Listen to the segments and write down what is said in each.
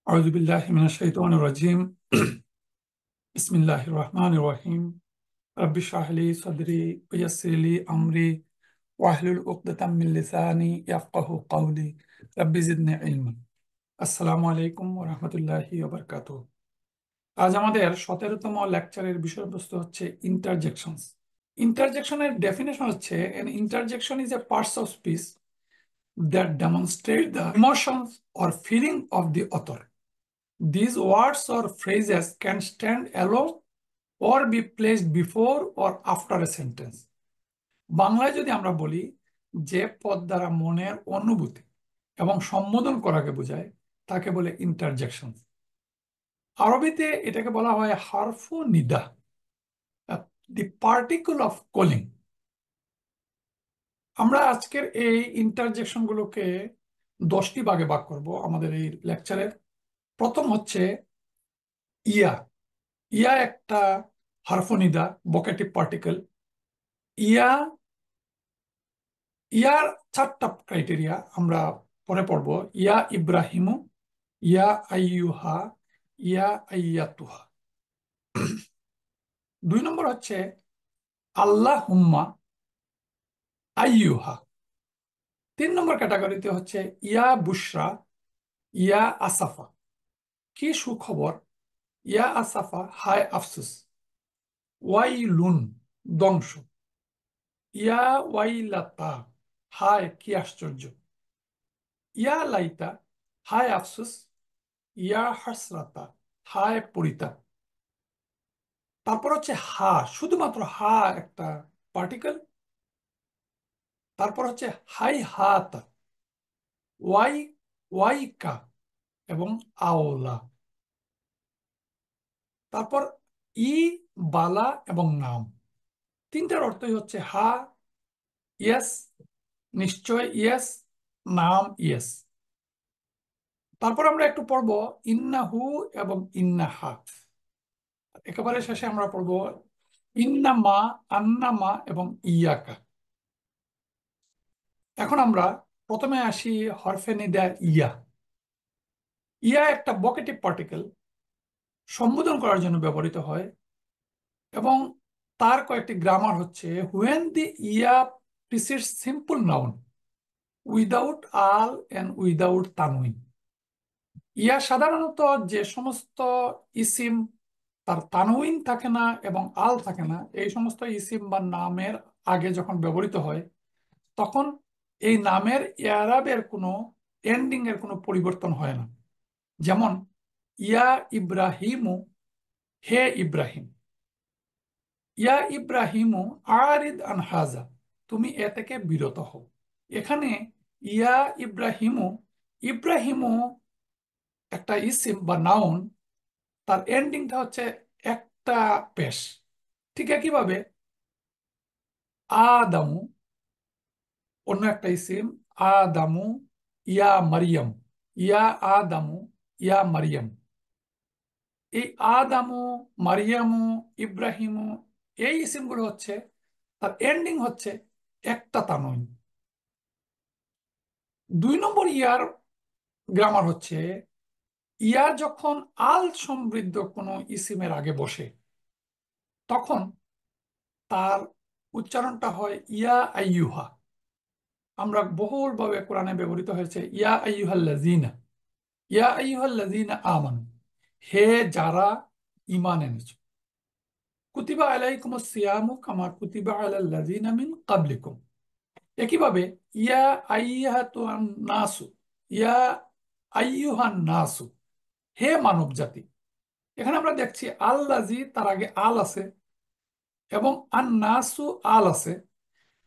أعوذ بالله من الشيطان الرجيم بسم الله الرحمن الرحيم رب اشرح لي صدري ويسر لي أمري واحلل عقدة من لساني يفقه قولي رب زدني علما আসসালামু আলাইকুম ওয়া রাহমাতুল্লাহি ওয়া বারাকাতুহু। আজ আমাদের 17তম লেকচারের বিষয়বস্তু হচ্ছে ইন্টারজেকশনস। ইন্টারজেকশনের ডেফিনেশন হচ্ছে an interjection is a parts of speech that demonstrate the emotions or feeling of the author. These words or phrases can stand alone or be placed before or after a sentence. বাংলায় যদি আমরা বলি যে পদ দ্বারা মনের অনুভূতি এবং সম্বোধন করাকে বোঝায় তাকে বলে ইন্টারজেকশন। আরবিতে এটাকে বলা হয় হারফু নিদা, দি পার্টিকল অফ কলিং। আমরা আজকের এই ইন্টারজেকশন গুলোকে 10টি ভাগে ভাগ করব আমাদের এই লেকচারের। প্রথম হচ্ছে ইয়া। ইয়া একটা হারফনিদা, ভোকেটিভ পার্টিকেল। ইয়া ইয়ার 4টা ক্রাইটেরিয়া আমরা পরে পড়ব। ইয়া ইব্রাহিমু, ইয়া আইয়ুহা, ইয়া আইয়াতুহা। 2 নম্বর হচ্ছে আল্লাহ হুম্মা আইয়ুহা। 3 নম্বর ক্যাটাগরিতে হচ্ছে ইয়া বুশরা, ইয়া আসাফা, কি সুখবর, ইয়া আসাফা হায় আফসুস, ওয়াইলুন ধ্বংস, ইয়া ওয়াইলাতা হায় কি আশ্চর্য, ইয়া লাইতা হায় আফসুস, ইয়া হাসরাতা হায় পরিতাপ। তারপর হচ্ছে হা, শুধুমাত্র হা একটা পার্টিকেল। তারপর হচ্ছে হাই হাত, ওয়াই ওয়াইকা এবং আওলা। তারপর ই বালা এবং নাম। 3টার অর্থই হচ্ছে হা ইয়েস, নিশ্চয় ইয়েস, নাম ইয়েস। তারপর আমরা একটু পড়ব ইন্নাহু এবং ইন্নাহা। একেবারে শেষে আমরা পড়ব ইন্নামা, আন্নামা এবং ইয়াকা। এখন আমরা প্রথমে আসি হরফে নিদা ইয়া। ইয়া একটা ভোকেটিভ পার্টিকেল, সম্বোধন করার জন্য ব্যবহৃত হয় এবং তার কয়েকটি গ্রামার হচ্ছে when the yeah precedes simple noun without al and without tanwin. ইয়া সাধারণত যে সমস্ত ইসিম তার তানউইন থাকে না এবং আল থাকে না, এই সমস্ত ইসিম বা নামের আগে যখন ব্যবহৃত হয় তখন এই নামের ইয়ারাবের কোনো এন্ডিং এর কোনো পরিবর্তন হয় না। যেমন ইয়া ইব্রাহিমু, হে ইব্রাহিম। ইয়া ইব্রাহিমু আরিদ আন হাজা, তুমি এ থেকে বিরত হও। এখানে ইয়া ইব্রাহিমু, ইব্রাহিমু একটা ইসিম বা নাউন, তার এন্ডিংটা হচ্ছে একটা পেশ। ঠিক একইভাবে আদামু অন্য একটা ইসিম, আদামু ইয়া মারিয়াম, ইয়া আদামু ইয়া মারিয়াম। এই আদামু, মারিয়ামু, ইব্রাহিমু, এই ইসিমগুলো হচ্ছে তার এন্ডিং হচ্ছে একটা তানউইন। 2 নম্বর ইয়ার গ্রামার হচ্ছে ইয়া যখন আল সমৃদ্ধ কোনো ইসিমের আগে বসে তখন তার উচ্চারণটা হয় ইয়া আইয়ুহা। আমরা বহুলভাবে কোরআনে ব্যবহৃত হয়েছে ইয়া আইয়ুহাল্লাযীনা, ইয়া আইয়ুহাল্লাযীনা আমানু, হে যারা ঈমান এনেছো। কুতিবা আলাইকুমুস সিয়ামু কামা কুতিবা আলাল্লাযীনা মিন ক্বাবলিকুম। একইভাবে ইয়া আইয়াতুহান নাসু, ইয়া আইয়ুহান নাসু, হে মানব জাতি। এখানে আমরা দেখছি আল্লাজি তার আগে আল আছে এবং আন নাসু আল আছে।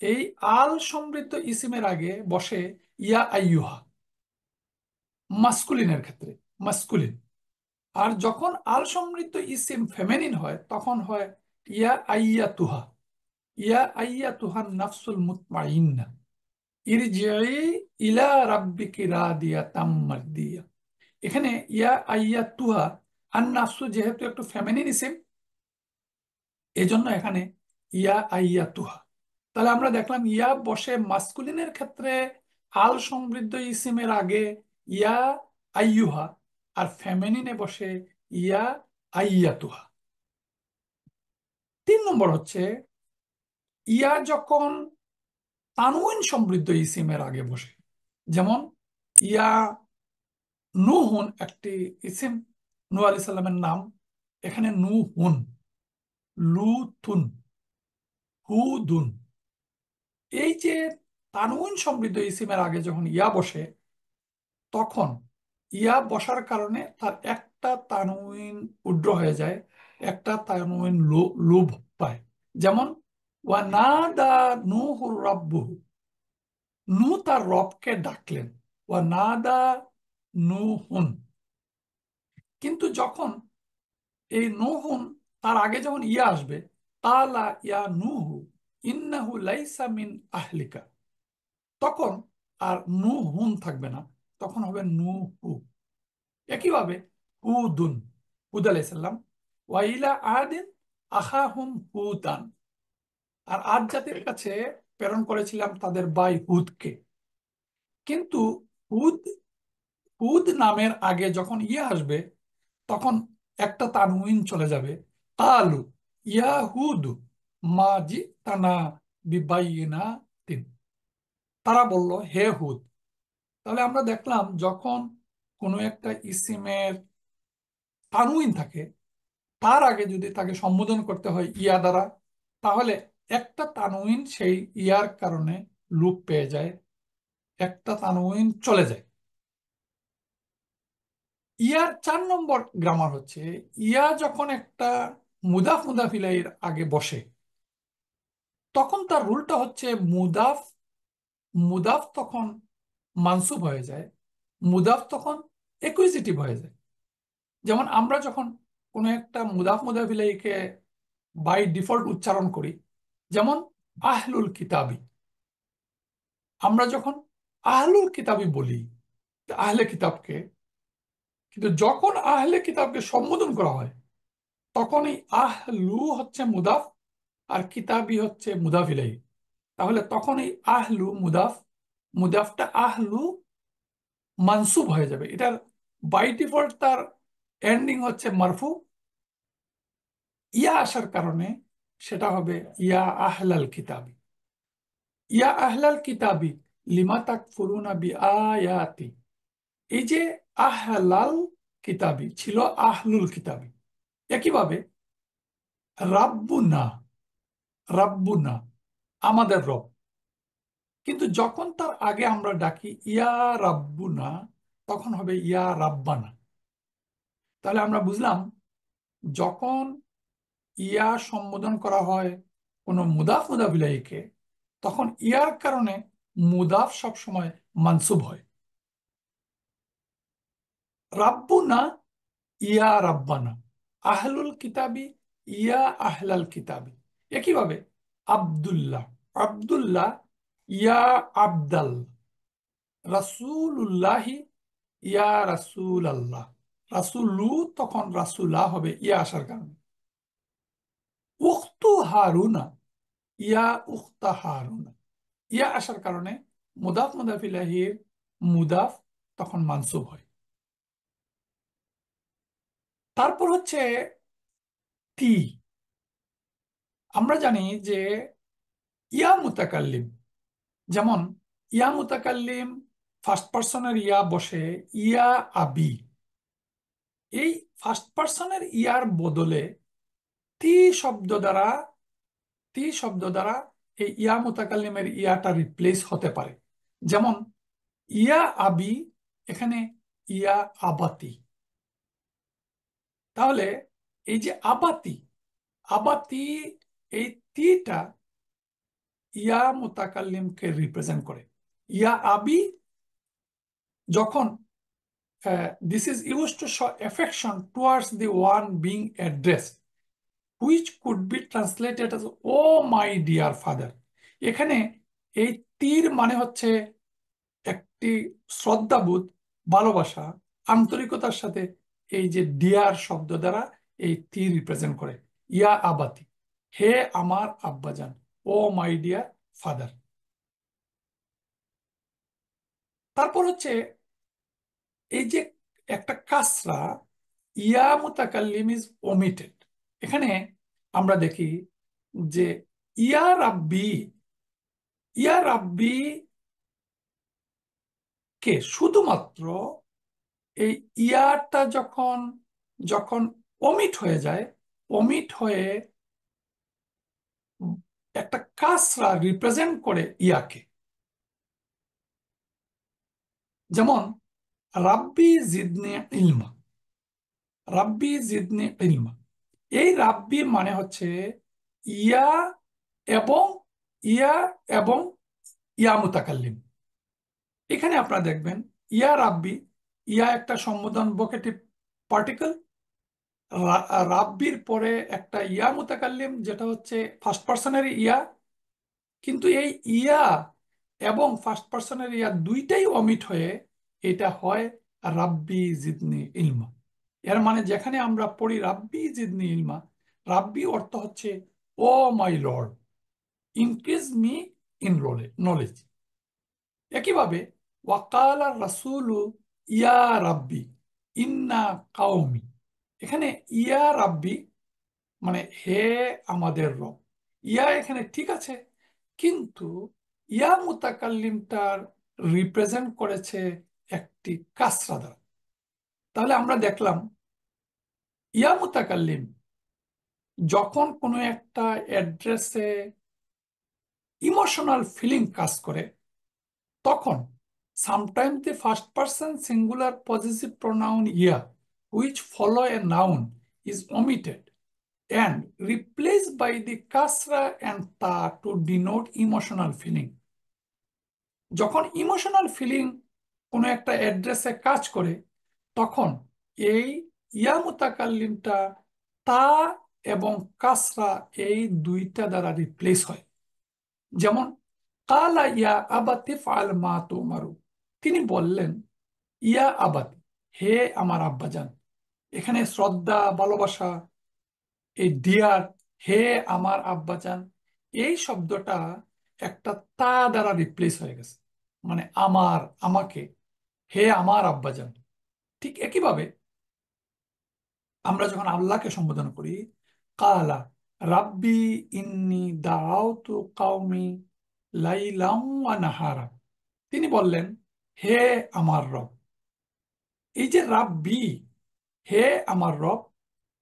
এই আল সমৃদ্ধ ইসিমের আগে বসে ইয়া আইয়ুহা মাস্কুলিনের ক্ষেত্রে, মাস্কুলিন। আর যখন আল সমৃদ্ধ ইসিম ফেমিনিন হয় তখন হয় ইয়া আইয়াতুহা, ইয়া আইয়াতুহান নাফসুল মুতমাইন্না ইরজিই ইলা রাব্বিকি রাদিয়াতাম মারদিয়া। এখানে ইয়া আইয়াতুহা আন নাফসু যেহেতু একটু ফেমিনিন ইসিম, এজন্য এখানে ইয়া আইয়াতুহা। তাহলে আমরা দেখলাম ইয়া বসে মাস্কুলিনের ক্ষেত্রে আল সমৃদ্ধ ইসিমের আগে ইয়া আইয়ুহা, আর ফেমিনিনে বসে ইয়া আইয়াতুহা। 3 নম্বর হচ্ছে ইয়া যখন তানউইন সমৃদ্ধ ইসিমের আগে বসে, যেমন ইয়া নুহুন একটি ইসিম, নূহ আলাইহিস সালামের নাম, এখানে নুহুন, লুতুন, হুদুন। এই যে তানউইন সমৃদ্ধ ইসিমের আগে যখন ইয়া বসে, তখন ইয়া বসার কারণে তার একটা তানউইন উড্র হয়ে যায়, একটা তানউইন লোভ পায়। যেমন ওয়ানাদা নূহুর রাব্বুহু, নূহ তার রবকে ডাকলেন, ওয়ানাদা নূহুন। কিন্তু যখন এই নূহুন, তার আগে যখন ইয়া আসবে, কালা ইয়া নূহু ইন্নাহু লাইসা মিন আহলিকা, তখন আর নূহুন থাকবে না, তখন হবে নূহু। একইভাবে হুদুন, হুদ আলাইহিস সালাম, ওয়াইলা আদিন আখাহুম হুদান, আর আদ জাতির কাছে প্রেরণ করেছিলাম তাদের ভাই হুদকে। কিন্তু হুদ, হুদ নামের আগে যখন ইয়া আসবে, তখন একটা তানউইন চলে যাবে, কালু ইয়া হুদ মা জিতানা বিবাইয়িনাতিন, তারা বলল হে হুদ। তাহলে আমরা দেখলাম যখন কোনো একটা ইসিমের তানউইন থাকে, তার আগে যদি তাকে সম্বোধন করতে হয় ইয়া দ্বারা, তাহলে একটা তানউইন সেই ইয়ার কারণে লোপ পেয়ে যায়, একটা তানউইন চলে যায়। ইয়ার 4 নম্বর গ্রামার হচ্ছে ইয়া যখন একটা মুদাফ মুদাফ ইলাইহির আগে বসে, তখন তার রুলটা হচ্ছে মুদাফ, মুদাফ তখন মানসুব হয়ে যায়, মুদাফ তখন একুইজিটিভ হয়ে যায়। যেমন আমরা যখন কোনো একটা মুদাফ মুদাফ ইলাইহিকে বাই ডিফল্ট উচ্চারণ করি, যেমন আহলুল কিতাবি, আমরা যখন আহলুল কিতাবি বলি আহলে কিতাবকে, কিন্তু যখন আহলে কিতাবকে সম্বোধন করা হয়, তখন এই আহলু হচ্ছে মুদাফ আর কিতাবি হচ্ছে মুদাফ ইলাইহি। তাহলে তখন এই আহলু মুদাফ, মুদাফটা আহলু মানসুব হয়ে যাবে। এটার বাই ডিফল্ট তার এন্ডিং হচ্ছে মারফু, ইয়া আসার কারণে সেটা হবে ইয়া আহলাল কিতাবি। ইয়া আহলাল কিতাবি লিমা তাকফুরুনা বিআয়াতি, এই যে আহলাল কিতাবি ছিল আহলুল কিতাবি। একইভাবে রাব্বুনা, রাব্বুনা আমাদের রব, কিন্তু যখন তার আগে আমরা ডাকি ইয়া রাব্বুনা, তখন হবে ইয়া রাব্বানা। তাহলে আমরা বুঝলাম যখন ইয়া সম্বোধন করা হয় কোনো মুদাফ মুদাফ ইলাইহিকে, তখন ইয়ার কারণে মুদাফ সবসময় মানসুব হয়। রাব্বুনা ইয়া রাব্বানা, আহলুল কিতাবি ইয়া আহলাল কিতাবি। একইভাবে আব্দুল্লাহ, আব্দুল্লাহ ইয়া আবদাল, রাসূলুল্লাহি ইয়া রাসূল আল্লাহ, রাসূলু তখন রাসূলা হবে ইয়া আসার কারণে। উখতু হারুনা ইয়া উখতা হারুনা, ইয়া আসার কারণে মুদাফ মুদাফ ইলাইহির মুদাফ তখন মানসুব হয়। তারপর হচ্ছে তি। আমরা জানি যে ইয়া মুতাকাল্লিম, যেমন ইয়া মুতাকাল্লিম ফার্স্ট পার্সনের ইয়া বসে ইয়া আবি, এই ফার্স্ট পার্সনের ইয়ার বদলে তি শব্দ দ্বারা, তি শব্দ দ্বারা এই ইয়া মুতাকাল্লিমের ইয়াটা রিপ্লেস হতে পারে। যেমন ইয়া আবি, এখানে ইয়া আবাতি। তাহলে এই যে আবাতি, আবাতি, এই তিটা ইয়া মুতাকাল্লিমকে রিপ্রেজেন্ট করে। ইয়া আবি যখন this is used to show affection towards the one being addressed, which could be translated as oh my dear father। এখানে এই তীর মানে হচ্ছে একটি শ্রদ্ধাবোধ, ভালোবাসা, আন্তরিকতার সাথে এই যে ডিয়ার শব্দ দ্বারা এই তীর রিপ্রেজেন্ট করে। ইয়া আবাতি, হে আমার আব্বাজান, ও মাই ডিয়ার ফাদার। তারপর হচ্ছে এই যে একটা কাসরা, ইয়া মুতাকাল্লিম ইজ ওমিটেড। এখানে আমরা দেখি যে ইয়া রাব্বি, ইয়া রাব্বি কে শুধুমাত্র এই ইয়াটা যখন যখন অমিট হয়ে যায়, অমিট হয়ে একটা কাসরা রিপ্রেজেন্ট করে ইয়াকে। যেমন রাব্বি জিদনি ইলমা, রাব্বি জিদনি ইলমা, এই রাব্বি মানে হচ্ছে ইয়া এবং ইয়া এবং ইয়া মুতাকাল্লিম। এখানে আপনারা দেখবেন ইয়া রাব্বি, ইয়া একটা সম্বোধন ভোকেটিভ পার্টিকেল, রাব্বির পরে একটা ইয়া মুতাকাল্লিম যেটা হচ্ছে ফার্স্ট পার্সনের ইয়া, কিন্তু এই ইয়া এবং ফার্স্ট পার্সনের ইয়া দুইটাই অমিট হয়ে এটা হয় রাব্বি জিদনি ইলমা। এর মানে যেখানে আমরা পড়ি রাব্বি জিদনি ইলমা, রাব্বি অর্থ হচ্ছে O my lord, increase me in knowledge. একইভাবে ওয়াকাল রাসূলু ইয়া রাব্বি ইন্না কাউমি, এখানে ইয়া রাব্বি মানে হে আমাদের রব। ইয়া এখানে ঠিক আছে, কিন্তু ইয়া মুতাকাল্লিমটার রিপ্রেজেন্ট করেছে একটি কাসরা দ্বারা। তাহলে আমরা দেখলাম ইয়া মুতাকাল্লিম যখন কোনো একটা অ্যাড্রেসে ইমোশনাল ফিলিং কাজ করে, তখন sometimes the first person singular possessive pronoun yeah which follow a noun is omitted and replaced by the kasra and ta to denote emotional feeling। যখন ইমোশনাল ফিলিং কোনো একটা অ্যাড্রেসে কাজ করে, তখন এই ইয়া মুতাকাল্লিমটা তা এবং কাসরা এই দুইটা দ্বারা রিপ্লেস হয়। যেমন কালা ইয়া আবাতি ফাল মা তুমারু, তিনি বললেন ইয়া আবাতি, হে আমার আব্বাজান। এখানে শ্রদ্ধা, ভালোবাসা, এই ডিয়ার, হে আমার আব্বাজান, এই শব্দটা একটা তা দ্বারা রিপ্লেস হয়ে গেছে, মানে আমার, আমাকে, হে আমার আব্বাজান। ঠিক একইভাবে আমরা যখন আল্লাহকে সম্বোধন করি কালা রাব্বি ইন্নি দাআউতু কাওমি লাইলাম ওয়া নাহারা, তিনি বললেন হে আমার রব। এই যে রাব্বি, হে আমার রব,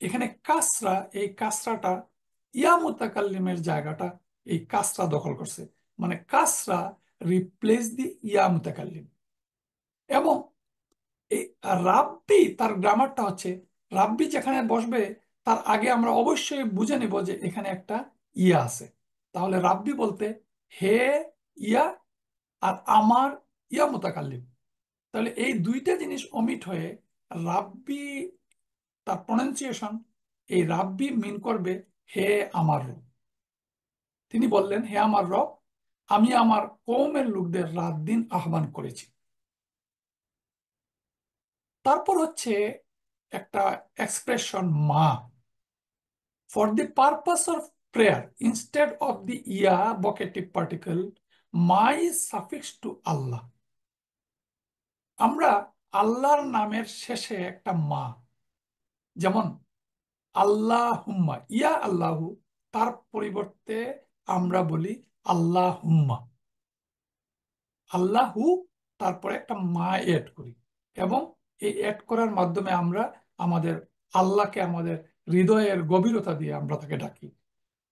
এখানে কাসরা, এই কাসরাটা ইয়া মুতাকাল্লিমের জায়গাটা এই কাসরা দখল করছে, মানে কাসরা রিপ্লেস দি ইয়া মুতাকাল্লিম। এবং এই রাব্বি তার গ্রামারটা হচ্ছে রাব্বি যেখানে বসবে তার আগে আমরা অবশ্যই বুঝে নেব যে এখানে একটা ইয়া আছে। তাহলে রাব্বি বলতে হে ইয়া আর আমার ইয়া মুতাকাল্লিম। তাহলে এই দুইটা জিনিস অমিট হয়ে রাব্বি, তার প্রনাউন্সিয়েশন, এই রাব্বি মিন করবে হে আমার রব। তিনি বললেন হে আমার রব, আমি আমার কওমের লোকদের রাত দিন আহ্বান করেছি। তারপর হচ্ছে একটা এক্সপ্রেশন মা, for the purpose of prayer instead of the ya vocative particle, ma is suffixed to Allah। আমরা আল্লাহর নামের শেষে একটা মা, যেমন আল্লাহুম্মা, ইয়া আল্লাহু, তার পরিবর্তে আমরা বলি আল্লাহুম্মা, আল্লাহু, তারপরে একটা মা এড করি, এবং এই এড করার মাধ্যমে আমরা আমাদের আল্লাহকে আমাদের হৃদয়ের গভীরতা দিয়ে আমরা তাকে ডাকি।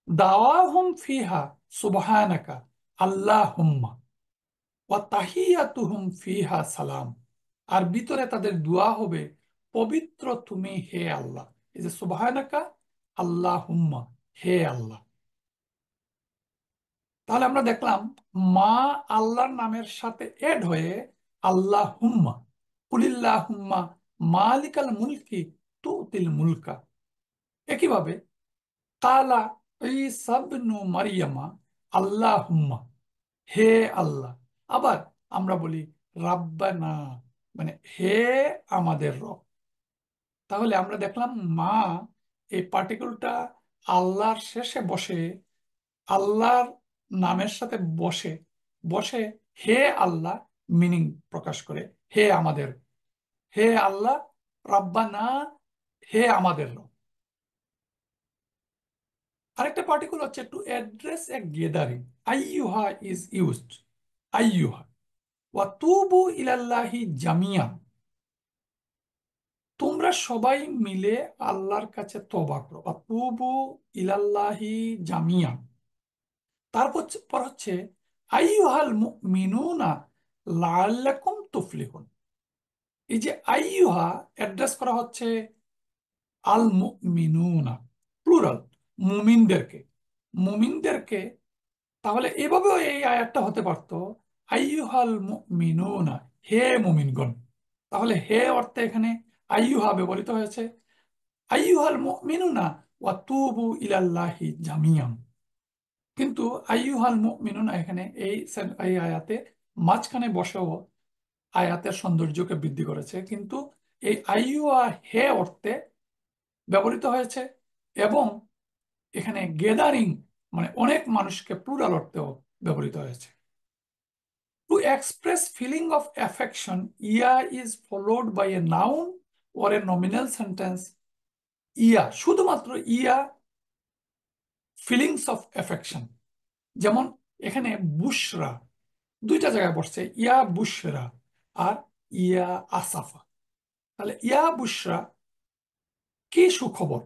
দাওয়াহুম ফিহা সুবহানাকা আল্লাহুম্মা ওয়া তাহিয়াতুহুম ফিহা সালাম, আর ভিতরে তাদের দোয়া হবে পবিত্র তুমি হে আল্লাহ। এই যে সুবহানাকা আল্লাহুম্মা, হে আল্লাহ। তাহলে আমরা দেখলাম মা আল্লাহর নামের সাথে এড হয়ে আল্লাহুম্মা, কুলিল্লাহুম্মা মালিকাল মুলকি তুতিল মুলকা। একইভাবে কালা ঈসা ইবনু মারিয়ামা আল্লাহুম্মা, হে আল্লাহ। আবার আমরা বলি রাব্বানা, মানে হে আমাদের রব। তাহলে আমরা দেখলাম মা এই পার্টিকেলটা আল্লাহর শেষে বসে, আল্লাহর নামের সাথে বসে বসে হে আল্লাহ মিনিং প্রকাশ করে, হে আমাদের, হে আল্লাহ, রব্বানা, হে আমাদের রব। আরেকটা পার্টিকুলার হচ্ছে টু অ্যাড্রেস এ গেদারিং, আইয়ুহা ইজ ইউজড, আইয়ুহা ওয়া তুবু ইলাল্লাহি জামিয়া, তোমরা সবাই মিলে আল্লাহর কাছে তওবা করো, বা তুবু ইলাল্লাহি জামিয়া। তারপর পর হচ্ছে আইয়ুহাল মুমিনুনা লাআল্লাকুম তুফলিহুন। এই যে আইয়ুহা অ্যাড্রেস করা হচ্ছে আল মুমিনুনা, প্লুরাল, মুমিনদেরকে, মুমিনদেরকে। তাহলে এভাবেও এই আয়াতটা হতে পারতো আইয়ুহাল মুমিনুনা, হে মুমিনগণ। তাহলে হে অর্থে এখানে আইয়ুহা ব্যবহৃত হয়েছে, আইয়ুহাল মুমিনুনা ওয়া তুবু ইলাল্লাহি জামিয়াম। কিন্তু আইয়ুহাল মুমিনুনা এখানে এই আয়াতে মাঝখানে বসেও আয়াতের সৌন্দর্যকে বৃদ্ধি করেছে, কিন্তু এই আইয়ুহা হে অর্থে ব্যবহৃত হয়েছে, এবং এখানে গেদারিং মানে অনেক মানুষকে প্লুরাল অর্থেও ব্যবহৃত হয়েছে। To express feeling of affection, ia is followed by a noun or a nominal sentence. ইয়া, শুধুমাত্র ইয়া, ফিলিংস অফ অ্যাফেকশন। যেমন এখানে বুশরা দুইটা জায়গায় বসছে, ইয়া বুশরা আর ইয়া আসাফা। তাহলে ইয়া বুশরা, কি সুখবর,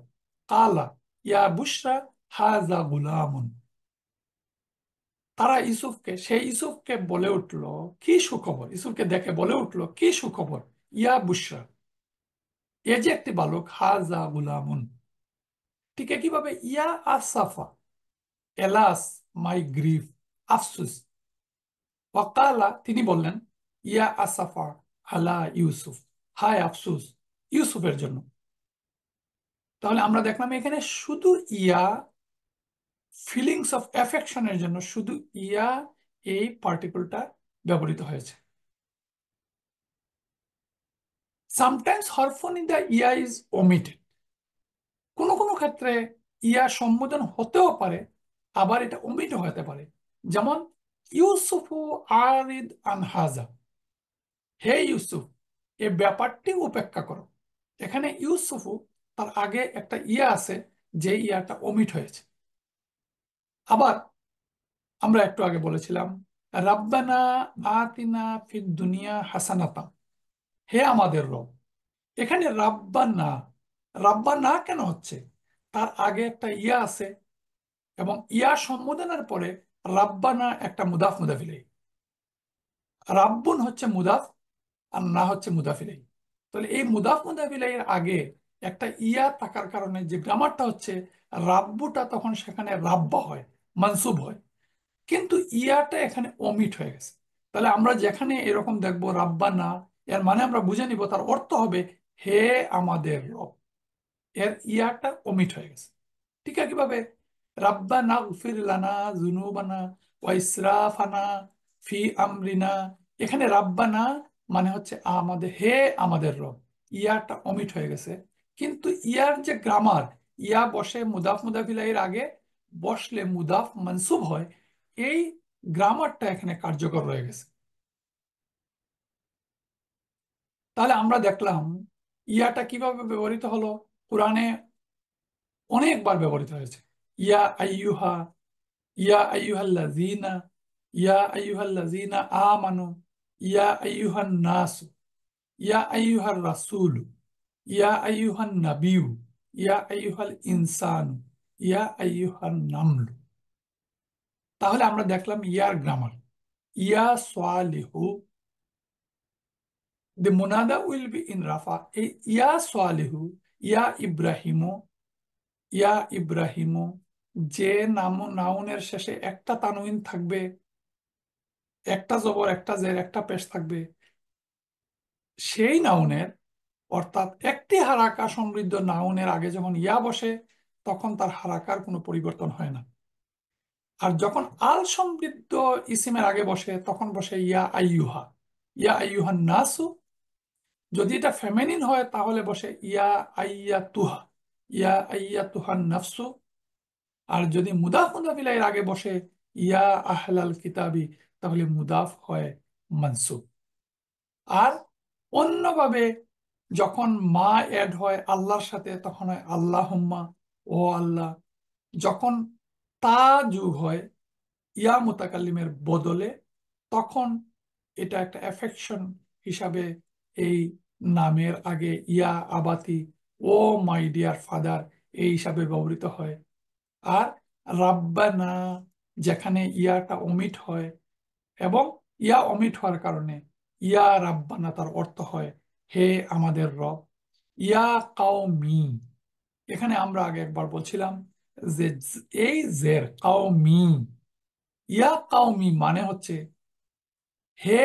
কালা ইয়া বুশরা হাজা গুলামুন। তারা ইউসুফকে, সেই ইউসুফকে বলে উঠলো কি সুখবর, ইউসুফকে দেখে বলে উঠলো কি সুখবর, ইয়া বুশরা, এ যে একটি বালক, হাজা গুলামুন। ঠিক একইভাবে ইয়া আসাফা, এলাস মাই গ্রিফ, আফসুস। ওয়াকালা, তিনি বললেন, ইয়া আসাফা আলা ইউসুফ, হায় আফসুস ইউসুফের জন্য। তাহলে আমরা দেখলাম এখানে শুধু ইয়া, ফিলিংস অফ অ্যাফেকশনের জন্য শুধু ইয়া এই পার্টিকলটা ব্যবহৃত হয়েছে। সামটাইমস হরফ in the yeah is omitted, কোনো কোনো ক্ষেত্রে ইয়া সম্বোধন হতেও পারে, আবার এটা ওমিট হতে পারে। যেমন ইউসুফু আরিদ আন হাজা, হে ইউসুফ, এ ব্যাপারটি উপেক্ষা করো। এখানে ইউসুফু, তার আগে একটা ইয়া আছে, যে ইয়াটা ওমিট হয়েছে। আবার আমরা একটু আগে বলেছিলাম রাব্বানা আতিনা ফিদ দুনিয়া হাসানাতা, হে আমাদের রব। এখানে রাব্বানা, রাব্বানা কেন হচ্ছে, তার আগে একটা ইয়া আছে, এবং ইয়া সম্বোধনের পরে রাব্বানা একটা মুদাফ মুদাফ ইলাইহি। রাব্বুন হচ্ছে মুদাফ, আর না হচ্ছে মুদাফ ইলাইহি। তাহলে এই মুদাফ মুদাফ ইলাইহির আগে একটা ইয়া থাকার কারণে যে গ্রামারটা হচ্ছে, রাব্বুটা তখন সেখানে রাব্বা হয়, মানসুব হয়, কিন্তু ইয়াটা এখানে অমিট হয়ে গেছে। তাহলে আমরা যেখানে এরকম দেখবো রাব্বানা, এর মানে আমরা বুঝে নিব তার অর্থ হবে হে আমাদের রব, এর ইয়াটা অমিট হয়ে গেছে। ঠিক একইভাবে রাব্বানা গফির লানা যুনুবানা ওয়া ইসরাফানা ফি আমরিনা, এখানে রাব্বানা মানে হচ্ছে আমাদের, হে আমাদের রব, ইয়াটা অমিট হয়ে গেছে। কিন্তু ইয়ার যে গ্রামার, ইয়া বসে মুদাফ মুদাফ ইলাইহির আগে, বসলে মুদাফ মানসুব হয়, এই গ্রামারটা এখানে কার্যকর রয়ে গেছে। তাহলে আমরা দেখলাম ইয়াটা কিভাবে ব্যবহৃত হলো, কোরআনে অনেকবার ব্যবহৃত হয়েছে। ইয়া আইয়ুহা, ইয়া আইয়ুহাল্লাযীনা, ইয়া আইয়ুহাল্লাযীনা আমানু, ইয়া আইয়ুহান নাসু, ইয়া আইয়ুহার রাসূলু, ইয়া আইয়ুহান নাবিয়্যু, ইয়া আইয়ুহাল ইনসানু, ইয়া আইয়ুহান নামলু। তাহলে আমরা দেখলাম ইয়ার গ্রামার, ইয়া সালিহু, the munada will be in rafa, এই ইয়া সালিহু, ইয়া ইব্রাহিমু, ইয়া ইব্রাহিমু, যে নাউনের শেষে একটা তানউইন থাকবে, একটা জবর একটা জের একটা পেশ থাকবে, সেই নাউনের, অর্থাৎ একটি হারাকা সমৃদ্ধ নাউনের আগে যখন ইয়া বসে, তখন তার হারাকার কোনো পরিবর্তন হয় না। আর যখন আল সমৃদ্ধ ইসিমের আগে বসে, তখন বসে ইয়া আইয়ুহা, ইয়া আইয়ুহান নাসু। যদি এটা ফেমিনিন হয় তাহলে বসে ইয়া আইয়া তুহা, ইয়া আইয়া তুহান নাফসু। আর যদি মুদাফ মুদাফ ইলাইহির আগে বসে ইয়া আহলাল কিতাবি, তাহলে মুদাফ হয় মানসুব। আর অন্যভাবে যখন মা অ্যাড হয় আল্লাহর সাথে তখন হয় আল্লাহুম্মা, ও আল্লাহ। যখন তা যোগ হয় ইয়া মুতাকাল্লিমের বদলে, তখন এটা একটা অ্যাফেকশন হিসাবে এই নামের আগে ইয়া আবাতি, ও মাই ডিয়ার ফাদার, এই হিসাবে ব্যবহৃত হয়। আর রাব্বানা, যেখানে ইয়াটা অমিট হয়, এবং ইয়া অমিট হওয়ার কারণে ইয়া রাব্বানা তার অর্থ হয় হে আমাদের রব। ইয়া কাওমি, এখানে আমরা আগে একবার বলছিলাম যে এই জের কাওমি, ইয়া কাওমি মানে হচ্ছে হে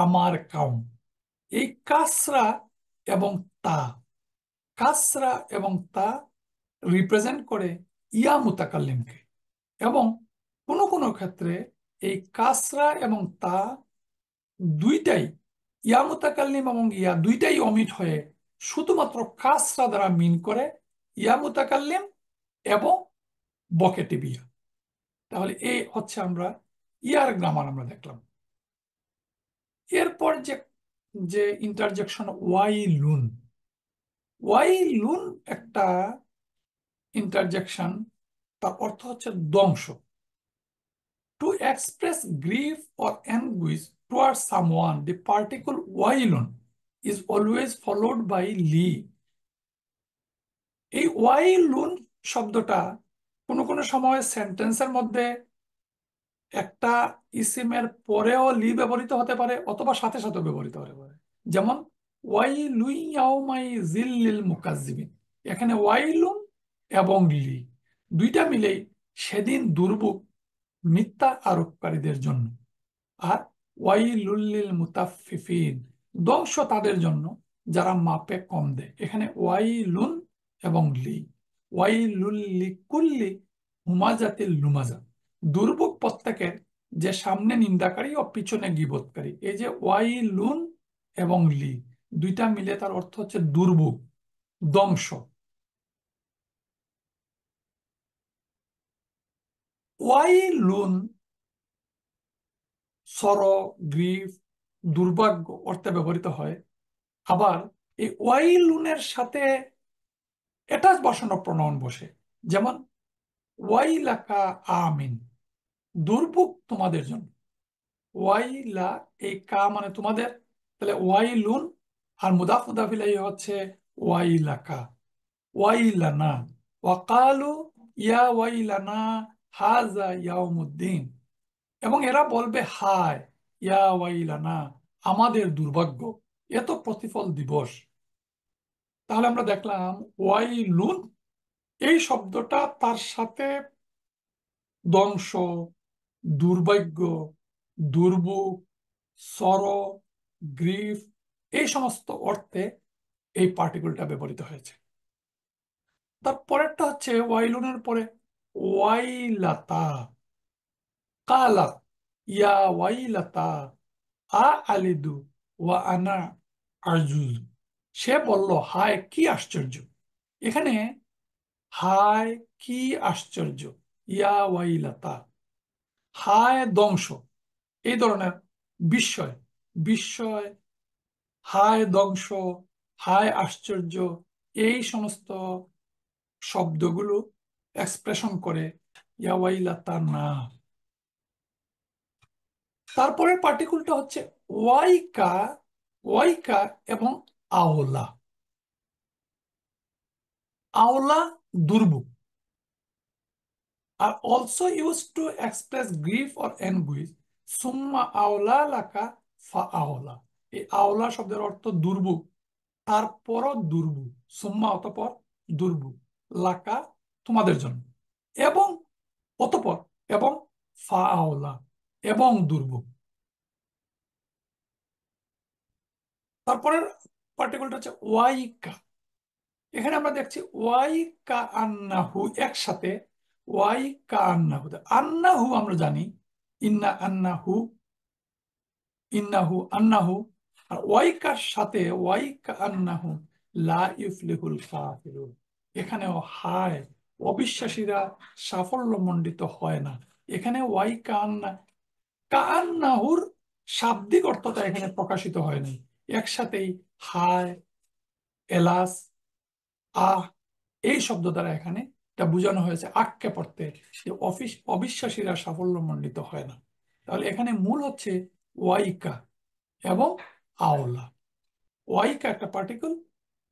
আমার কাউম। এই কাসরা এবং তা, কাসরা এবং তা রিপ্রেজেন্ট করে ইয়া মুতাকাল্লিমকে, এবং কোনো কোনো ক্ষেত্রে এই কাসরা এবং তা দুইটাই, ইয়া মুতাকাল্লিম এবং ইয়া দুইটাই অমিট হয়ে শুধুমাত্র কাসরা দ্বারা মিন করে ইয়া মুতাকাল্লিম এবং বকেটিভ ইয়া। তাহলে এই হচ্ছে আমরা ইয়ার গ্রামার আমরা দেখলাম। এরপর যে যে ইন্টারজেকশন ওয়াই লুন, ওয়াই লুন একটা ইন্টারজেকশন, তার অর্থ হচ্ছে ধ্বংস। To express grief or anguish towards someone, the particle wailun is always followed by li. এই ওয়াইলুন শব্দটা কোনো কোনো সময় সেন্টেন্সের মধ্যে একটা ইসিমের পরেও লি ব্যবহৃত হতে পারে, অথবা সাথে সাথে ব্যবহৃত হতে পারে। যেমন ওয়াইলুন ইয়াউমাই জিল্লিল মুকাজ্জিবিন, এখানে ওয়াইলুন এবং লি দুইটা মিলেই সেদিন দুর্ভোগ মিথ্যা আরোপকারীদের জন্য। আর ওয়াইলুল্লিল মুতাফফিফিন, ধ্বংস তাদের জন্য যারা মাপে কম দেয়। এখানে ওয়াইলুন এবং লি, ওয়াইলুল লিকুল্লি হুমাজাতিল লুমাজা, দুর্ভোগ প্রত্যেকের যে সামনে নিন্দাকারী ও পিছনে গীবতকারী। এই যে ওয়াইলুন এবং লি দুইটা মিলে তার অর্থ হচ্ছে দুর্ভোগ, ধ্বংস। ওয়াইলুন সরো, গ্রিফ, দুর্ভাগ্য অর্থে ব্যবহৃত হয়। আবার এই ওয়াইলুনের সাথে অ্যাটাচ বসানো প্রণয়ন বসে। যেমন ওয়াইলাকা আমিন, দুর্ভোগ তোমাদের জন্য। ওয়াইলা, এই কা মানে তোমাদের, তাহলে ওয়াইলুন আর মুদাফ মুদাফ ইলাইহি হচ্ছে ওয়াইলাকা, ওয়াইলানা। ওয়াকালু ইয়া ওয়াইলানা হাজা ইয়াউমুদ্দিন, এবং এরা বলবে হায় ইয়া ওয়াইলানা, আমাদের দুর্ভাগ্য, এত প্রতিফল দিবস। তাহলে আমরা দেখলাম ওয়াইলুন এই শব্দটা তার সাথে ধ্বংস, দুর্ভাগ্য, দুর্ভোগ, সরো, গ্রিফ, এই সমস্ত অর্থে এই পার্টিকেলটা ব্যবহৃত হয়েছে। তার পরেরটা হচ্ছে ওয়াইলুনের পরে ওয়াইলাতা, কালাত ইয়া ওয়াইলাতা আ আলিদু ওয়া আনা আরজুজ, সে বলল হায় কি আশ্চর্য। এখানে হায় কি আশ্চর্য, ইয়া ওয়াইলাতা, হায় ধ্বংস, এই ধরনের বিস্ময়, বিস্ময়, হায় ধ্বংস, হায় আশ্চর্য, এই সমস্ত শব্দগুলো এক্সপ্রেশন করে ইয়া ওয়াইলাতা না। তারপরের পার্টিকুলটা হচ্ছে ওয়াইকা, ওয়াইকা এবং আওলা। আওলা দুর্ভোগ, are also used to express grief or anguish. সুম্মা আওলা লাকা ফা আওলা, এই আওলা শব্দের অর্থ দুর্ভোগ, তারপরও দুর্ভোগ, সুম্মা অতঃপর দুর্ভোগ, লাকা তোমাদের জন্য, এবং অতঃপর, এবং ফা আওলা এবং দুর্ভোগ। তারপরের পার্টিকুলটা হচ্ছে ওয়াইকা। এখানে আমরা দেখছি ওয়াই কা আন্নাহু একসাথে, ওয়াই কা আন্নাহু, আন্নাহু আমরা জানি ইন্না আন্নাহু, ইন্নাহু আন্নাহু, আর ওয়াই কার সাথে ওয়াই কা আন্নাহু লা ইউফলিহুল কাফিরুন, এখানেও হায় অবিশ্বাসীরা সাফল্য মণ্ডিত হয় না। এখানে ওয়াই কা আন্না, কা আন্নাহুর শাব্দিক অর্থটা এখানে প্রকাশিত হয়নি, একসাথেই হায় এলাস, আহ, এই শব্দ দ্বারা এখানে এটা বোঝানো হয়েছে আক্ষেপ অর্থে সে অবিশ্বাসীরা সাফল্যমণ্ডিত হয় না। তাহলে এখানে মূল হচ্ছে ওয়াইকা এবং আওলা। ওয়াইকা একটা পার্টিকেল,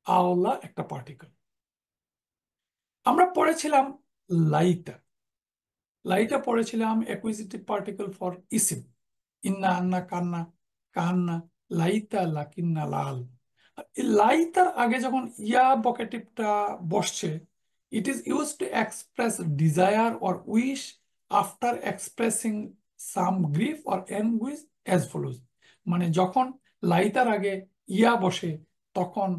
আওলা একটা পার্টিকেল। আমরা পড়েছিলাম লাইতা। লাইটা পড়েছিলাম অ্যাকুইজিটিভ পার্টিকেল ফর ইসিম। ইন্না, আন্না, কান্না, কান্না, লাইতা, লাকিন্না, লাল। আর এই লাইতার আগে যখন ইয়া বকেটিভটা বসছে, it is use to express desire or wish after expressing some grief or anguish as follows. মানে যখন লাইতার আগে ইয়া বসে তখন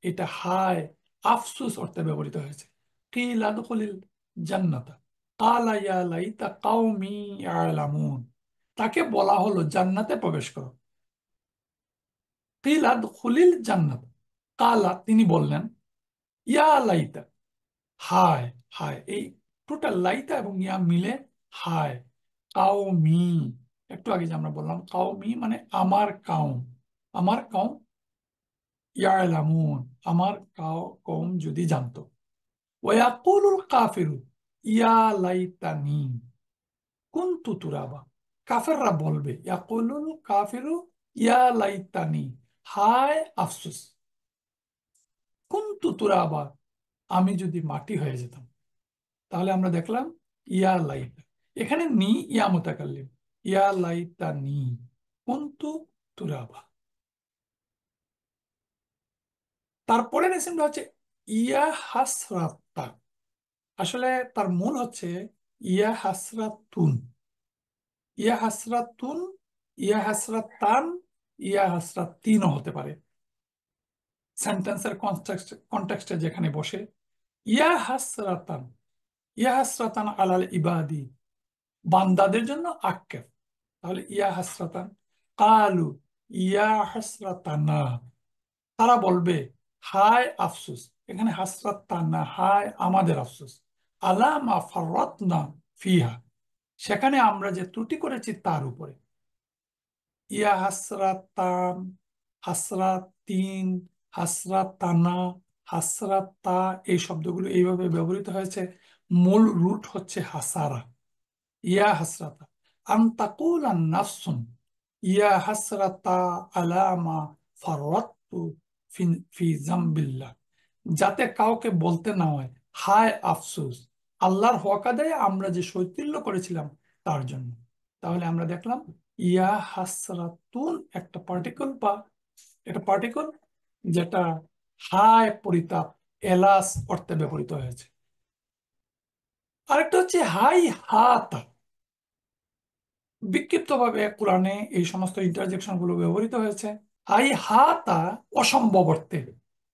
এটা হায়, আফসুস অর্থে ব্যবহৃত হয়েছে। কিল আদখুলিল জান্নাতা, কালা ইয়া লাইতা কাওমি ইয়ালামুন। তাকে বলা হলো জান্নাতে প্রবেশ করো। কিল আদখুলিল জান্নাত, কালা তিনি বললেন, ইয়া লাইতা, হায়, হায়। এই টোটাল লাইতা এবং ইয়া মিলে হায়, কাওমি। একটু আগে যে আমরা বললাম কাওমি মানে আমার কাউম, আমার কাউম, ইয়ালামুন আমার কওম যদি জানতো। ওয়াকুলুল কাফিরু ইয়া লাইতানি কুনতু তুরাবা। কাফেররা বলবে, ইয়াকুলুল কাফিরু ইয়া লাইতানি, হায় আফসোস, কুনতু তুরাবা, আমি যদি মাটি হয়ে যেতাম। তাহলে আমরা দেখলাম ইয়া লাইতা, এখানে নি ইয়া মুতাকাল্লিম, ইয়া লাইতানি কুনতু তুরাবা। তারপরে রেসিমটা হচ্ছে ইয়া হাসরাতা। আসলে তার মূল হচ্ছে ইয়া হাসরাতুন, ইয়া হাসরাতুন, ইয়া হাসরাতান, ইয়া হাসরাতিনও হতে পারে সেন্টেন্সের কনটেক্সটে যেখানে বসে। ইয়া হাসরাতান, ইয়া হাসরাতান আলাল ইবাদি, বান্দাদের জন্য আক্ষেপ। তাহলে ইয়া হাসরাতান, কালু ইয়া হাসরাতানা, তারা বলবে হায় আফসোস। এখানে হাসরাতানা হায় আমাদের আফসোস, আলা মা ফাররাতনা ফিহা, সেখানে আমরা যে ত্রুটি করেছি তার উপরে। ইয়া হাসরাতান, হাসরাতিন, হাসরাতানা, হাসরাতা, এই শব্দগুলো এইভাবে ব্যবহৃত হয়েছে। মূল রুট হচ্ছে হাসারা। ইয়া হাসরাতা আন্তাকুলা নাফসুন ইয়া হাসরাতা আলামা ফাররাতু ফি ফি জামবিল্লাহ, যাতে কাউকে বলতে না হয় হায় আফসোস আল্লাহর হক আদায়ে আমরা যে শৈথিল্য করেছিলাম তার জন্য। তাহলে আমরা দেখলাম ইয়া হাসরাতুন একটা পার্টিকল, বা একটা পার্টিকল যেটা হায় পরিতাপ, এলাস অর্থে ব্যবহৃত হয়েছে। আরেকটা হচ্ছে হাই হাত। বিক্ষিপ্তভাবে কোরআনে এই সমস্ত ইন্টারজেকশন গুলো ব্যবহৃত হয়েছে। হাই হাতা অসম্ভব অর্থে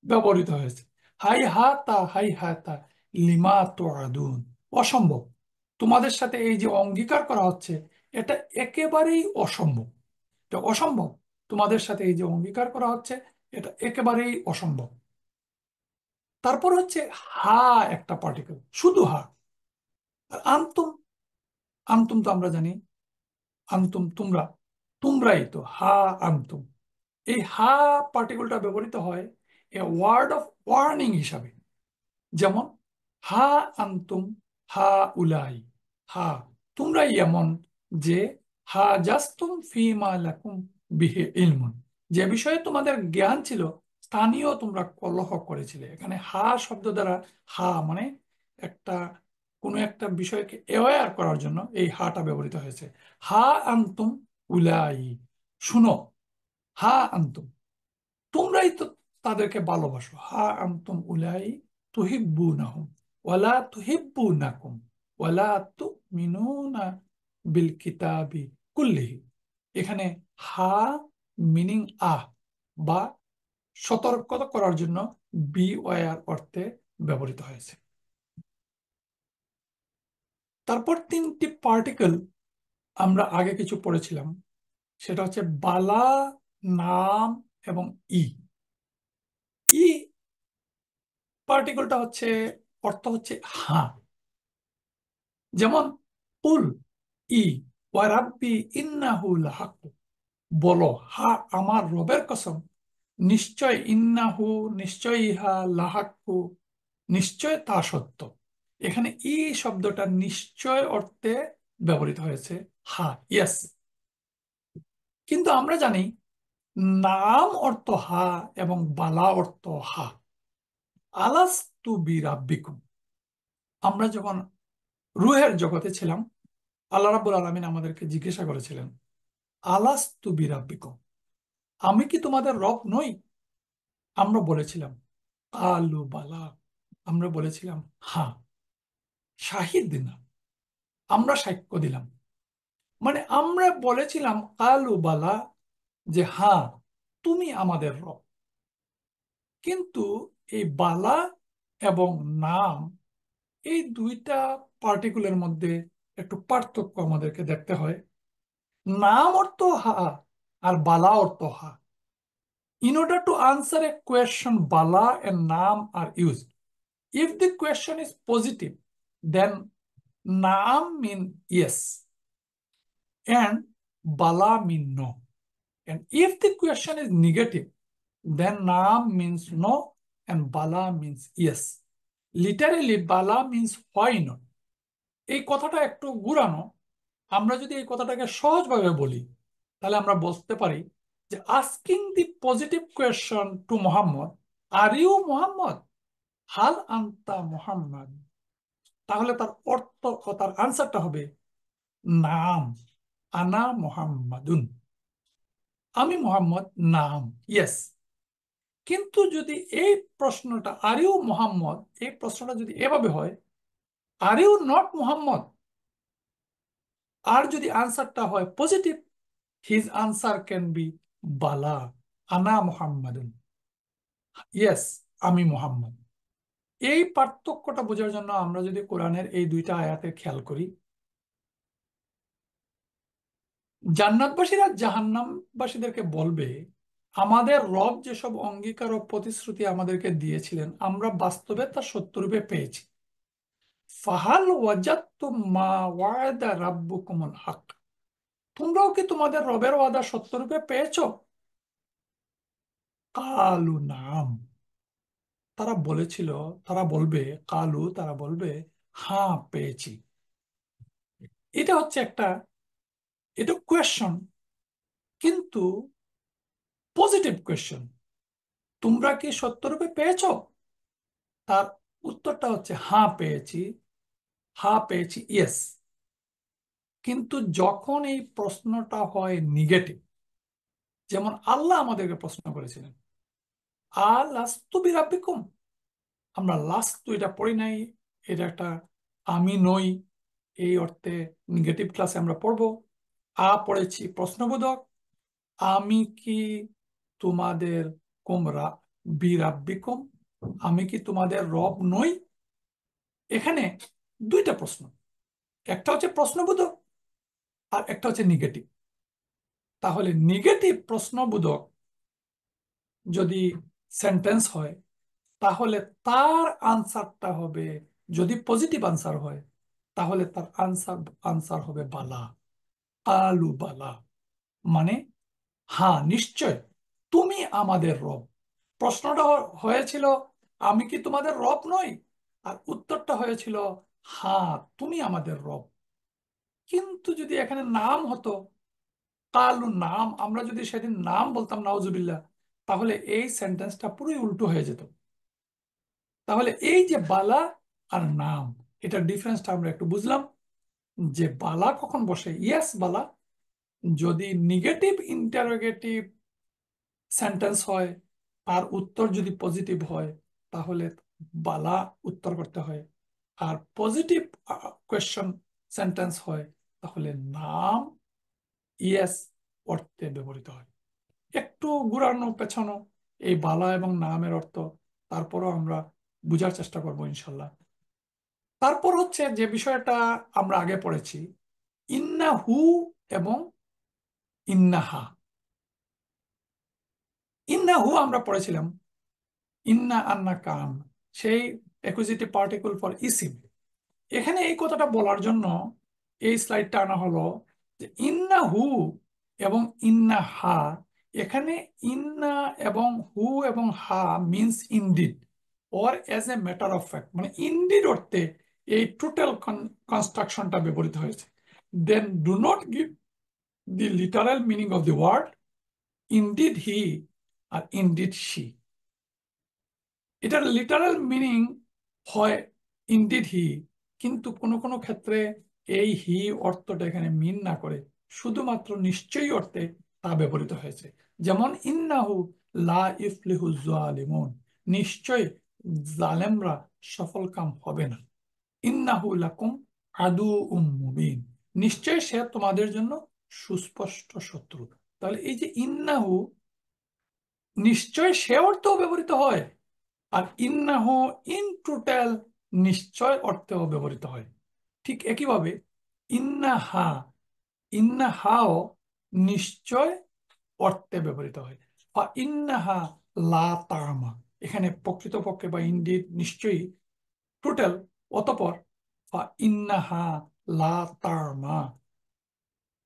ব্যবহৃত হয়েছে। হাই হাতা, হাই হাতা লিমা তুআদুন, অসম্ভব। তোমাদের সাথে এই যে অঙ্গীকার করা হচ্ছে এটা একেবারেই অসম্ভব, এটা অসম্ভব। তোমাদের সাথে এই যে অঙ্গীকার করা হচ্ছে এটা একেবারেই অসম্ভব। তারপর হচ্ছে হা একটা পার্টিকেল, শুধু হা। আর আন্তুম, আন্তুম তো আমরা জানি, আন্তুম তোমরা, তোমরাই তো, হা আন্তুম। এই হা পার্টিকেলটা ব্যবহৃত হয় এ ওয়ার্ড অফ ওয়ার্নিং হিসাবে। যেমন হা আন্তুম হা উলাই, হা তোমরাই এমন যে, হা জাস্তুম ফিমা লাকুম বিহি ইলমুন, যে বিষয়ে তোমাদের জ্ঞান ছিল তা নিয়েও তোমরা কলহ করেছিলে। এখানে হা শব্দ দ্বারা, হা মানে একটা কোনো একটা বিষয়কে অ্যাওয়্যার করার জন্য এই হাটা ব্যবহৃত হয়েছে। হা আন্তুম উলাই, শুনো, হা আন্তুম তোমরাই তো তাদেরকে ভালোবাসো। হা আনতুম উলাই তুহিব্বুনাহুম ওয়ালা তুহিব্বুনাকুম ওয়ালা তুমিনুনা বিল কিতাবি কুল্লিহি। এখানে হা মিনিং আহ, বা সতর্কতা করার জন্য বি ওয়ার অর্থে ব্যবহৃত হয়েছে। তারপর তিনটি পার্টিকেল আমরা আগে কিছু পড়েছিলাম, সেটা হচ্ছে বালা, নাম এবং ই। ই পার্টিকেলটা হচ্ছে, অর্থ হচ্ছে হ্যাঁ। যেমন কুল ই ওয়া রাব্বি ইন্নাহু লাহাক্কু, বলো হা আমার রবের কসম নিশ্চয়, ইন্নাহু, নিশ্চয় ইহা, লাহাক্কু, নিশ্চয় তা সত্য। এখানে ই শব্দটা নিশ্চয় অর্থে ব্যবহৃত হয়েছে, হা, ইয়েস। কিন্তু আমরা জানি নাম অর্থ হা এবং বালা অর্থ হা। আলাস্তু বিরাব্বিকুম, আমরা যখন রুহের জগতে ছিলাম, আল্লাহ রাব্বুল আলামিন আমাদেরকে জিজ্ঞাসা করেছিলেন, আলাস্তু বিরাব্বিকুম, আমি কি তোমাদের রব নই? আমরা বলেছিলাম আলু বালা, আমরা বলেছিলাম হ্যাঁ। শাহিদ দিলাম, আমরা সাক্ষ্য দিলাম। মানে আমরা বলেছিলাম আলু বালা, যে হ্যাঁ, তুমি আমাদের রব। কিন্তু এই বালা এবং নাম, এই দুইটা পার্টিকুলের মধ্যে একটু পার্থক্য আমাদেরকে দেখতে হয়। নাম অর্থ হা আর বালা অর্থ হা। In order to answer a question, bala and naam are used. If the question is positive, then naam mean yes and bala mean no. And if the question is negative, then naam means no and bala means yes. Literally, bala means why not. এই কথাটা একটু ঘুরানো। আমরা যদি এই কথাটাকে সহজভাবে বলি, তাহলে আমরা বলতে পারি যে asking the positive question to Mohammad, are you Mohammad, হাল আনতা মোহাম্মদ, তাহলে তার অর্থ ও তার আনসারটা হবে নাম, আনা মোহাম্মদুন, আমি মোহাম্মদ, নাম, ইয়েস। কিন্তু যদি এই প্রশ্নটা আর ইউ মোহাম্মদ, এই প্রশ্নটা যদি এভাবে হয়, আর ইউ নট মোহাম্মদ, আর যদি আনসারটা হয় positive, his answer can be বালা, আনা মোহাম্মদুন, ইয়েস, আমি মোহাম্মদ। এই পার্থক্যটা বোঝার জন্য আমরা যদি কোরআনের এই দুইটা আয়াতে খেয়াল করি, জান্নাতবাসীরা জাহান্নামবাসীদেরকে বলবে, আমাদের রব যেসব অঙ্গীকার ও প্রতিশ্রুতি আমাদেরকে দিয়েছিলেন, আমরা বাস্তবে তা সত্যরূপে পেয়েছি। ফাহাল ওয়াজাদতুম মা ওয়াদা রাব্বুকুমুল হক, তোমরাও কি তোমাদের রবের ওয়াদা সত্যরূপে পেয়েছো? কালু নাম, তারা বলেছিল, তারা বলবে, কালু, তারা বলবে হ্যাঁ পেয়েছি। এটা হচ্ছে একটা, এটা কোয়েশ্চন, কিন্তু পজিটিভ কোয়েশ্চন। তোমরা কি সত্যরূপে পেয়েছো? তার উত্তরটা হচ্ছে হ্যাঁ পেয়েছি, হ্যাঁ পেয়েছি, ইয়েস। কিন্তু যখন এই প্রশ্নটা হয় নেগেটিভ, যেমন আল্লাহ আমাদেরকে প্রশ্ন করেছিলেন, লাস্তু বিরাব্বিকুম, আমরা লাস্তু এটা পড়ি নাই, এটা একটা আমি নই, এই অর্থে নেগেটিভ ক্লাসে আমরা পড়বো। পড়েছি প্রশ্নবোধক, আমি কি তোমাদের কুমরা বিরাব্বিকুম, আমি কি তোমাদের রব নই। এখানে দুইটা প্রশ্ন, একটা হচ্ছে প্রশ্নবোধক আর একটা হচ্ছে নেগেটিভ। তাহলে নেগেটিভ প্রশ্নবোধক যদি সেন্টেন্স হয়, তাহলে তার আনসারটা হবে, যদি পজিটিভ আনসার হয়, তাহলে তার আনসার আনসার হবে বালা, আলু বালা, মানে হ্যাঁ নিশ্চয় তুমি আমাদের রব। প্রশ্নটা হয়েছিল আমি কি তোমাদের রব নই, আর উত্তরটা হয়েছিল হ্যাঁ তুমি আমাদের রব। কিন্তু যদি এখানে নাম হতো, কালু নাম, আমরা যদি সেদিন নাম বলতাম নাউজুবিল্লাহ, তাহলে এই সেন্টেন্সটা পুরোই উল্টো হয়ে যেত। তাহলে এই যে বালা আর নাম, এটা ডিফারেন্সটা আমরা একটু বুঝলাম, যে বালা কখন বসে, ইয়েস বালা, যদি নেগেটিভ ইন্টারোগেটিভ সেন্টেন্স হয়, আর উত্তর যদি পজিটিভ হয়, তাহলে বালা উত্তর করতে হয়। আর পজিটিভ কোয়েশ্চন সেন্টেন্স হয়, তাহলে নাম ইয়েস অর্থে ব্যবহৃত হয়। একটু ঘুরানো পেছানো এই বালা এবং নামের অর্থ, তারপরও আমরা বুঝার চেষ্টা করবো ইনশাল্লাহ। তারপর হচ্ছে যে বিষয়টা আমরা আগে পড়েছি, ইন্নাহু এবং ইন্নাহা। ইন্নাহু আমরা পড়েছিলাম ইন্না আন্না কান, সেই অ্যাকুজিটিভ পার্টিকল ফর ইসিম। এখানে এই কথাটা বলার জন্য এই স্লাইডটা আনা হলো, যে ইন্নাহু এবং ইন্নাহা, এখানে ইন্না এবং হু এবং হা means indeed or as a matter of fact, মানে ইনডিড অর্থে এই টোটাল কনস্ট্রাকশনটা ব্যবহৃত হয়েছে। Then do not give the literal meaning of the word indeed he or indeed she. এটার লিটারাল মিনিং হয় ইনডিড হি, কিন্তু কোনো কোনো ক্ষেত্রে এই হি অর্থটা এখানে মিন না করে শুধুমাত্র নিশ্চয়ই অর্থে তা ব্যবহৃত হয়েছে। যেমন ইন্নাহু লা ইফলিহু যালিমুন, নিশ্চয় জালেমরা সফলকাম হবে না। ইন্নাহু লাকুম আদুউম মুবিন, নিশ্চয় সে তোমাদের জন্য সুস্পষ্ট শত্রু। তাহলে এই যে ইন্নাহু, নিশ্চয় সে অর্থেও ব্যবহৃত হয়, আর ইন্নাহ ইন টোটাল নিশ্চয় অর্থেও ব্যবহৃত হয়। ঠিক একইভাবে ইন্নাহা, ইন্নাহাও নিশ্চয় অর্থে ব্যবহৃত হয়। বা ইন্নাহা লা তামা, এখানে প্রকৃতপক্ষে বা ইনডিড নিশ্চয়ই টোটাল, অতঃপর বা ইন্নাহা লা তামা,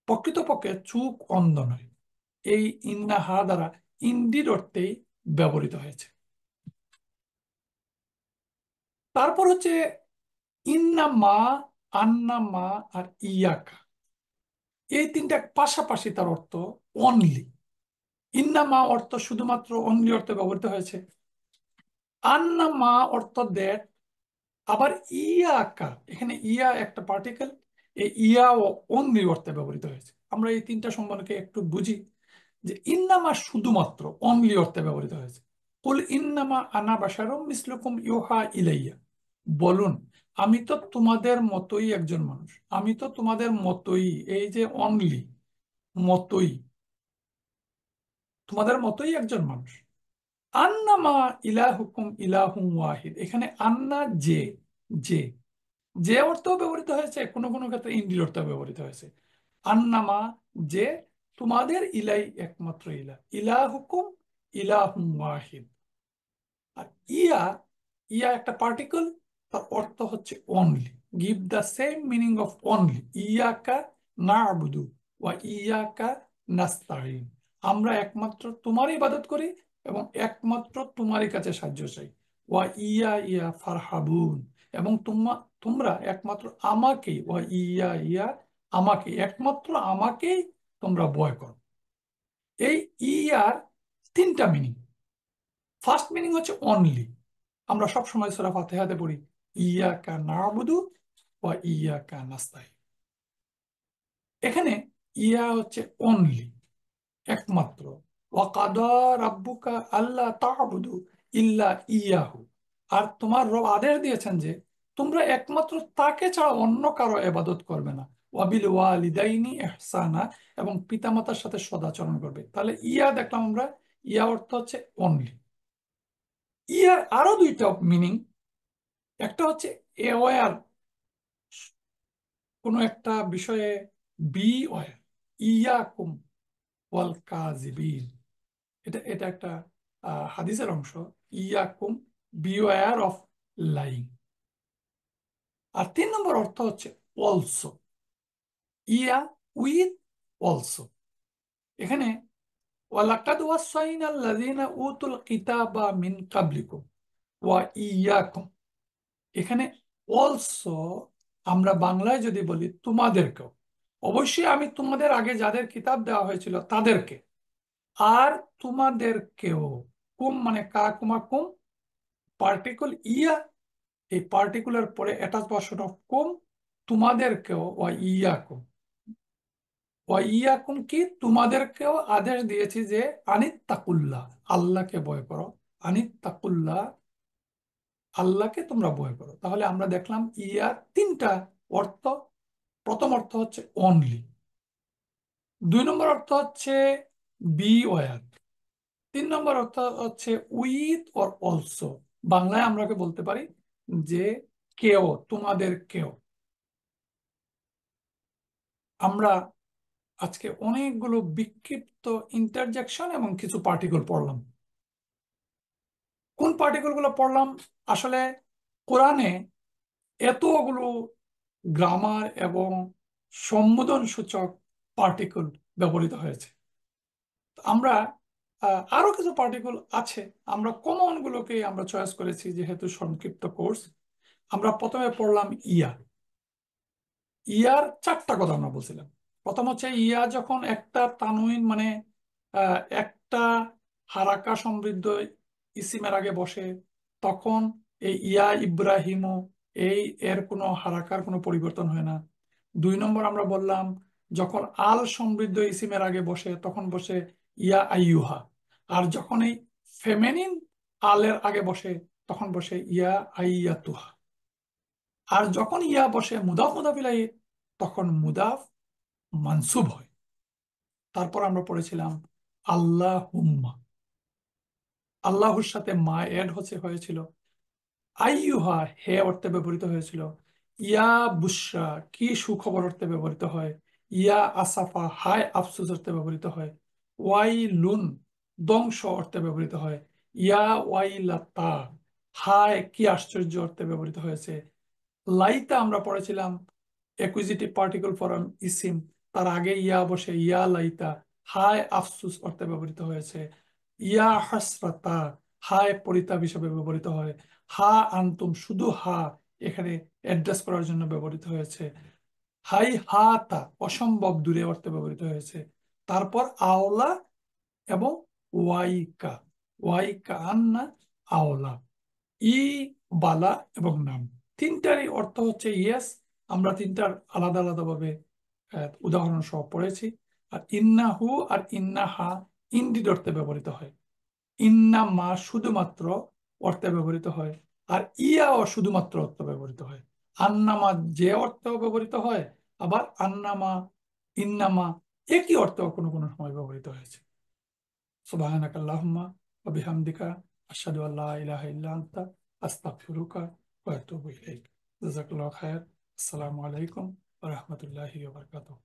প্রকৃতপক্ষে চোখ অন্ধ নয়। এই ইন্নাহা দ্বারা ইনডিড অর্থেই ব্যবহৃত হয়েছে। তারপর হচ্ছে ইন্না মা, আন্না মা আর ইয়াকা, এই তিনটা পাশাপাশি তার অর্থ অনলি। ইন্না মা অর্থ শুধুমাত্র অনলি অর্থে ব্যবহৃত হয়েছে। আন্না মা অর্থ দ্যাট। আবার ইয়াকা, এখানে ইয়া একটা পার্টিকেল, এই ইয়া ও অনলি অর্থে ব্যবহৃত হয়েছে। আমরা এই তিনটা সম্পর্কে একটু বুঝি। যে ইন্নামা শুধুমাত্র অনলি অর্থে ব্যবহৃত হয়েছে। কুল ইন্নামা আনা বাশারুম মিসলুকুম ইউহা ইলাইয়া, বলুন আমি তো তোমাদের মতোই একজন মানুষ, আমি তো তোমাদের মতোই, এই যে অনলি, মতোই, তোমাদের মতোই একজন মানুষ। আন্নামা ইলাহুকুম ইলাহুম ওয়াহিদ, এখানে আন্না যে, যে, যে অর্থও ব্যবহৃত হয়েছে, কোনো কোনো ক্ষেত্রে ইনডির অর্থ ব্যবহৃত হয়েছে। আন্নামা যে, তোমাদের ইলাই একমাত্র ইলা, ইলাহুকুম ইলাহুম ওয়াহিদ। আর ইয়া, ইয়া একটা পার্টিকেল, তার অর্থ হচ্ছে only. Give the same meaning of only, ইয়াকা না'বুদু ওয়া ইয়াকা নাস্তাঈন, আমরা একমাত্র তোমার ইবাদত করি এবং একমাত্র তোমারই কাছে সাহায্য চাই। ওয়া ইয়া ইয়া ফারহাবুন, এবং তোমরা একমাত্র আমাকেই, ওয়া ইয়া ইয়া আমাকে, একমাত্র আমাকেই তোমরা ভয় করো। এই ইয়ার তিনটা মিনিং। ফার্স্ট মিনিং হচ্ছে অনলি, আমরা সব সময় সূরা ফাতিহাতে পড়ি ইয়াকা না'বুদু ওয়া ইয়াকা নাস্তাঈন। এখানে ইয়া হচ্ছে অনলি, একমাত্র। ওয়া কাদা রাব্বুকা আল্লা তা'বুদু ইল্লা ইয়াহু, আর তোমার রব আদেশ দিয়েছেন যে তোমরা একমাত্র তাকে ছাড়া অন্য কারো ইবাদত করবে না। ওয়া বিল ওয়ালিদাইনি ইহসানা, এবং পিতামাতার সাথে সদাচরণ করবে। তাহলে ইয়া দেখলাম আমরা, ইয়া অর্থ হচ্ছে অনলি। ইয়ার আরো দুইটা মিনিং, একটা হচ্ছে অ্যাওয়্যার, কোনো একটা বিষয়ে বি অয়ার, ইয়াকুম ওয়াল কাযিবিন, এটা এটা একটা হাদিসের অংশ। ইয়াকুম বি অয়ার অফ লাইং। আর তিন নম্বর অর্থ হচ্ছে অলসো, ইয়া উইথ অলসো। এখানে ওয়ালাকাদ ওয়াসাইনা আল্লাযীনা উতুল কিতাবা মিন ক্বাবলিকুম ওয়া ইয়াকুম, এখানে অলসো আমরা বাংলায় যদি বলি তোমাদেরকেও, অবশ্যই আমি তোমাদের আগে যাদের কিতাব দেওয়া হয়েছিল তাদেরকে, আর তোমাদেরকেও। কুম মানে কা কুমা কুম, পার্টিকুল ইয়া, এই পার্টিকুলার পরে অ্যাটাচ ভার্সন অফ কুম, তোমাদেরকেও ওয়া ইয়াকুম, ওয়া ইয়াকুম কি তোমাদেরকেও আদেশ দিয়েছি যে আনিত্তাকুল্লাহ, আল্লাহকে ভয় করো। আনিত্তাকুল্লাহ, আল্লাহকে তোমরা ভয় করো। তাহলে আমরা দেখলাম ইয়ার তিনটা অর্থ। প্রথম অর্থ হচ্ছে অনলি, দুই নম্বর অর্থ হচ্ছে বি ওয়ার, তিন নম্বর অর্থ হচ্ছে উইথ অর অলসো। বাংলায় আমরা বলতে পারি যে কেও, তোমাদের কেও। আমরা আজকে অনেকগুলো বিক্ষিপ্ত ইন্টারজেকশন এবং কিছু পার্টিকল পড়লাম। কোন পার্টিকল গুলো পড়লাম? আসলে কোরআনে এতগুলো গ্রামার এবং সম্বোধন সূচক পার্টিকল ব্যবহৃত হয়েছে। আমরা আরো কিছু পার্টিকেল আছে, আমরা কমন গুলোকে আমরা চয়েস করেছি যেহেতু সংক্ষিপ্ত কোর্স। আমরা প্রথমে পড়লাম ইয়া। ইয়ার চারটা কথা আমরা বলছিলাম। প্রথম হচ্ছে ইয়া যখন একটা তানউইন মানে একটা হারাকা সমৃদ্ধ ইসিমের আগে বসে, তখন এই ইয়া ইব্রাহিমও এই এর কোনো হারাকার কোনো পরিবর্তন হয় না। 2 নম্বর আমরা বললাম যখন আল সমৃদ্ধ ইসিমের আগে বসে তখন বসে ইয়া আইয়ুহা। আর যখন এই ফেমিনিন আলের আগে বসে তখন বসে ইয়া আইয়াতুহা। আর যখন ইয়া বসে মুদাফ মুদাফ ইলাইহি তখন মুদাফ মানসুব হয়। তারপর আমরা পড়েছিলাম আল্লাহুম্মা। আল্লাহর সাথে মা এড হয়েছিল। আইয়ুহা হে অর্থে ব্যবহৃত হয়েছিল। ইয়া বুশরা কি সুখবর অর্থে ব্যবহৃত হয়। ইয়া আসাফা হায় আফসোস অর্থে ব্যবহৃত হয়। ওয়াইলুন ধ্বংস অর্থে ব্যবহৃত হয়। ইয়া ওয়াইলাতা হায় কি আশ্চর্য অর্থে ব্যবহৃত হয়েছে। লাইতা আমরা পড়েছিলাম অ্যাকুইজিটিভ পার্টিকেল ফর্ম ইসিম, তার আগে ইয়া বসে ইয়া লাইতা হায় আফসুস অর্থে ব্যবহৃত হয়েছে। ইয়া হাসরাতা হায় পরিতাপ হিসেবে ব্যবহৃত হয়। হা আন্তুম শুধু হা এখানে অ্যাড্রেস করার জন্য ব্যবহৃত হয়েছে। হাই হা তা অসম্ভব দূরে অর্থে ব্যবহৃত হয়েছে। তারপর আওলা এবং ওয়াইকা। ওয়াইকা আন্না আওলা ই বালা এবং নাম তিনটারই অর্থ হচ্ছে ইয়েস। আমরা তিনটার আলাদা আলাদা ভাবে উদাহরণ সহ পড়েছি। আর ইন্নাহু আর ইন্নাহা ইনডিড অর্থে ব্যবহৃত হয়। ইন্নামা শুধুমাত্র অর্থে ব্যবহৃত হয়। আর ইয়াও শুধুমাত্র অর্থে ব্যবহৃত হয়। আন্নামা যে অর্থেও ব্যবহৃত হয়, আবার আন্নামা ইন্নামা একই অর্থেও কোনো কোনো সময় ব্যবহৃত হয়েছে। সুবহানাকা আল্লাহুম্মা ওয়া বিহামদিকা আশহাদু আল্লা ইলাহা ইল্লা আনতা আস্তাগফিরুকা ওয়া আতুবু ইলাইক। জাযাকাল্লাহু খাইর। আসসালামু আলাইকুম ওয়া রাহমাতুল্লাহি ওয়া বারাকাতুহু।